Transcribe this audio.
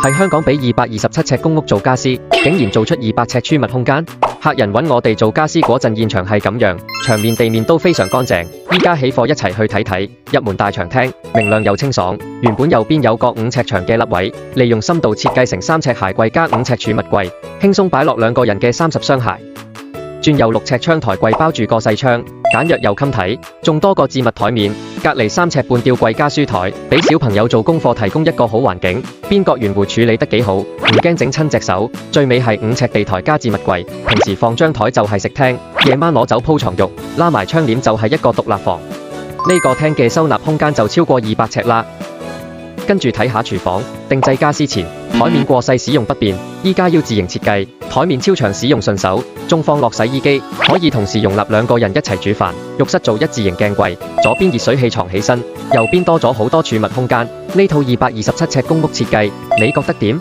係香港俾227尺公屋做家私，竟然做出200尺儲物空間。客人揾我哋做家私嗰陣，現場係咁樣，牆面地面都非常乾淨。依家起貨一齊去睇睇。入門大長廳，明亮又清爽。原本右邊有個5尺長嘅凹位，利用深度設計成3尺鞋櫃加5尺儲物櫃，輕鬆擺落2個人嘅30雙鞋。轉右6尺窗台櫃包住個細窗，簡約又襟睇，仲多個置物台面，隔離3尺半吊櫃加書台，俾小朋友做功課提供一個好環境。邊角圓弧處理得幾好，唔驚整親隻手。最尾係5尺地台加置物櫃，平時放張台就係食廳，夜晚攞走鋪床褥，拉埋窗簾就係一個獨立房。呢個廳嘅收納空間就超過200尺啦。跟住睇下廚房，定製家私前，台面過細使用不便，依家要自行設計，台面超長使用順手，中放落洗衣機，可以同時容納2個人一齊煮飯。浴室做一字型鏡櫃，左邊熱水器藏起身，右邊多咗好多儲物空間。呢套227尺公屋設計，你覺得點？